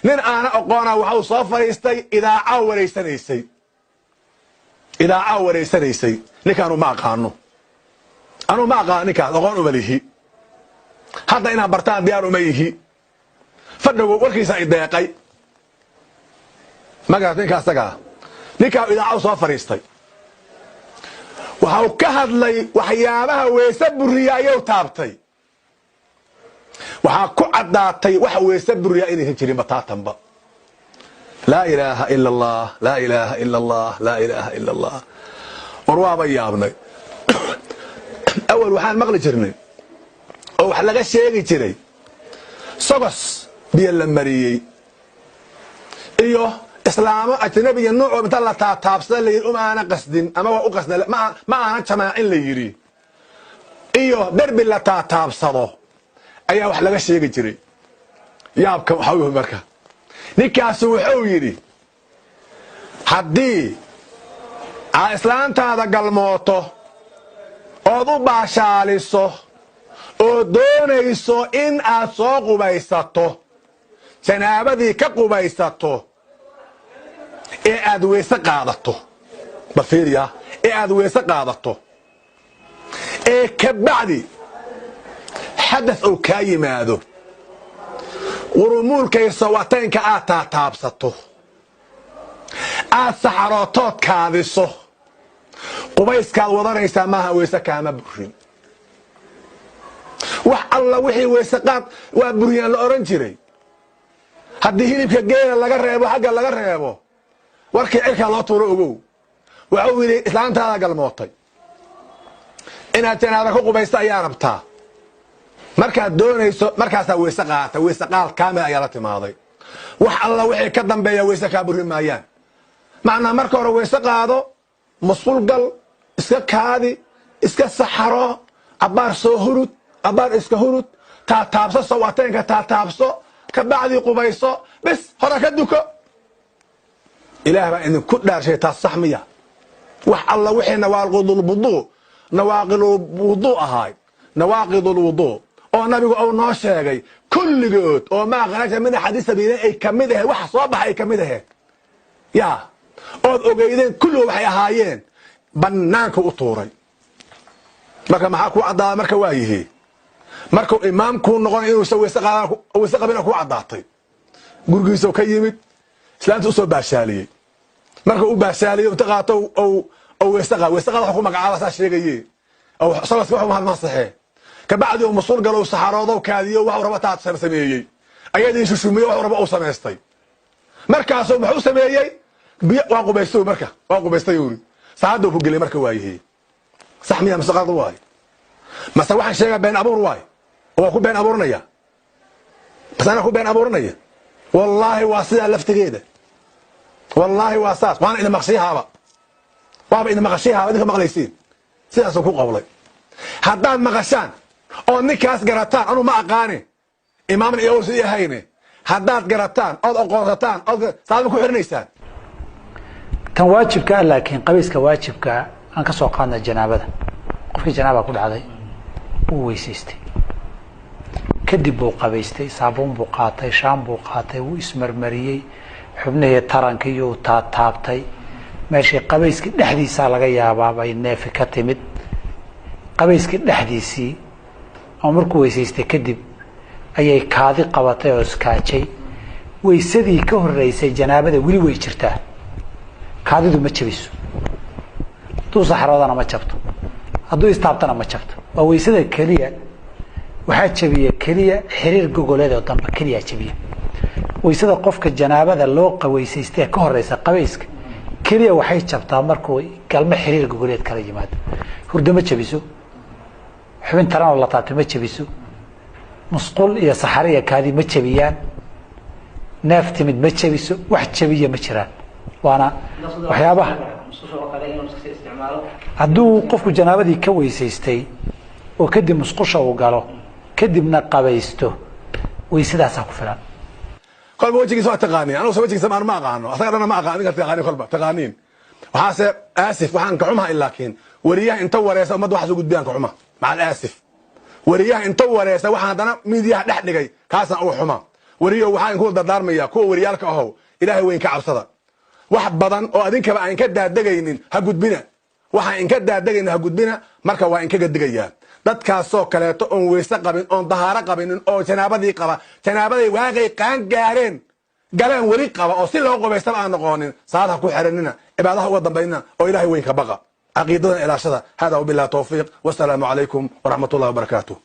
nin aana aqoona waxa uu soo fariistay idaaca wareysanaysay ninkaanu ma aqaano anu ma aqaan ninkaas aqoon uma lihi hadda inaan bartaan diyaar uma yihi fadhigu warkiisa ay deeqay magaas ninkaa idaaca soo fariistay waxa uu ka hadlay waxyaabaha weesa buriya ayuu taabtay waxaa ku caddaatay waxa weesa buriya inaysan jirin bataatanba laa ilaaha ila allah laa ilaaha ila allah laa ilaaha ila allah war waaba yaabnay awal waxaan maqli jirnay oo wax laga sheegi jiray sogos biyo la mariyey iyo islaamo ajnabiga nooc inta la taabsada la yiri uma qasdin ama waa u qasna ma aan jamaacin la yiri iyo darbi la taabsado ayaa wax laga sheegi jiray yaabka waxa uu marka ninkaas wuxuu yiri haddii islaantaada galmooto oo u baashaaliso oo doonayso in aad soo qubaysato janaabadii ka qubaysato ee aad weesa qaadato bafiiriya ee aad weesa qaadato ee ka bacdi xadath oo ka yimaado urumuulkaysa waataynka aad taabsato aad saxarootood kaadiso qubayskaad wadanaysaa maaha weesa kaama burin wax alla wixii weesa qaad waa buriyaan la oran jiray haddii hilibka geela laga reebo xagga laga reebo warkii cirka loo tuuro ogow wuxuu yidhi islaantaada galmootay inaad janaaba ku qubaysta ayaa rabtaa markaad doonayso markaasaa weese qaata weese qaal kaamil ayaa la timaaday wax alla wixii ka dambeeya weese kaa burin maayaan macnaa marka hore weese qaado masquul gal iska kaadi iska saxaro abbaar soo hurud abbaar iska hurud taabso sawateenka taabso ka bacdi qubayso bis hore ka duko ilaah baa idinku dhaarshay taas sax miya wax alla wixii nawaaqidul wudu ahaay nawaaqidul wudu oo nabigu uu noo sheegay kulligood oo ma qanaasha min xadiis sabiina ay kamid ah wax soo baxay kamid ah yaa oo ogeydeen kullu waxay ahaayeen banaanka u tuuray marka maxaa ku cadaa marka waayihi marka imaamku noqon inuu weesa qabina ku cadaatay gurgiisa ka yimid islaanta soo baashaaliyay marka uu baashaaliyo inta qaato oo weesa qaad ku magacaaba sa sheegayay oo salaas wax ma saxee ka bacdi uu masuul galo saxaroodo kaadiyo wax rabata sameeyay ayadii shushumiyo wax raba uu sameystay markaas uu wuxuu sameeyay waa qubaysto marka waa qubaystay yuri saado ku galay marka waayihi sax miya masaqad waay masa waxaan sheegay been abuur waay oo ku been abuurnaya basana ku been abuurnaya wallahi waasida laftigeeda wallahi waasaas waan ina maqshihaaba waaba ina maqshihaaba idinka maqlaysiin sidaas ku qowlay haddaan maqashaan oo ninkaas garataan anu ma aqaani imaamna iyo si yahayne haddaad garataan ood aqoonsataan ood saadba ku xirinaysaan tan waajibka laakiin qabiiska waajibka aan ka soo qaadnay janaabada qofkii janaaba ku dhacday uu weysaystay kadib uu qabaystay saabuun buu qaatay shaam buu qaatay uu ismarmariyay xubnihii taranka iyo taabtay meeshii qabayskii dhexdiisa laga yaabaa bay neefi ka timid qabayskii dhexdiisii oo markuu weysaystay kadib ayay kaadi qabatay oo iskaajay weysadii ka horeysay janaabada weli way jirtaa kaadidu ma jabiso hadduu saxroodana ma jabto hadduu istaabtana ma jabto waa weysada keliya waxaa jabiya keliya xiriir gogoleed oo dambe keliya jabiya weysada qofka janaabada loo qaweysaystay ka horeysa qabayska keliya waxay jabtaa markuu galmo xiriir gogoleed kala yimaado hurdo ma jabiso xubin taran oo la taabto ma jabiso musqul iyo saxaro iyo kaadi ma jabiyaan neef timid ma jabiso wax jabiya ma jiraan waana waxyaabaha hadduu qofku janaabadii ka weysaystay oo kadib musqusha uu galo kadibna qabaysto weysadaasaa ku filan kolba wajigiisa waa taqaaniin anugu wajigiisa ma aqaano asaga dhana ma aqaan adiga taqaaniin kolba taqaaniin waxaase aasif waxaan ka xumahay laakiin wariyaha inta wareesa ummadda waxaas u gudbiyaan ka xuma macal aasif wariyaha inta wareesa waxaan haddana miidiyaha dhex dhigay kaasaan uga xuma weriyo waxaan ku dardaarmayaa kuwa wariyaalka ahow ilaahay weyn ka cabsada wax badan oo adinkaba aan ka daadegaynin ha gudbina waxaan inka daadegaynin ha gudbina marka waa inkaga digayaa dadkaasoo kaleeto oon weyse qabin oon dahaaro qabinin oo janaabadii qaba janaabaday waaqay qaan gaareen galeen weli qaba oo si loo qubaystaba aan noqonin salaad ha ku xiranina cibaadaha uga dambaynina oo ilaahay weyn ka baqa caqiidadan ilaashada hada wabillahi tawfiiq wassalaamu calaykum waraxmatullahi wabarakaatuh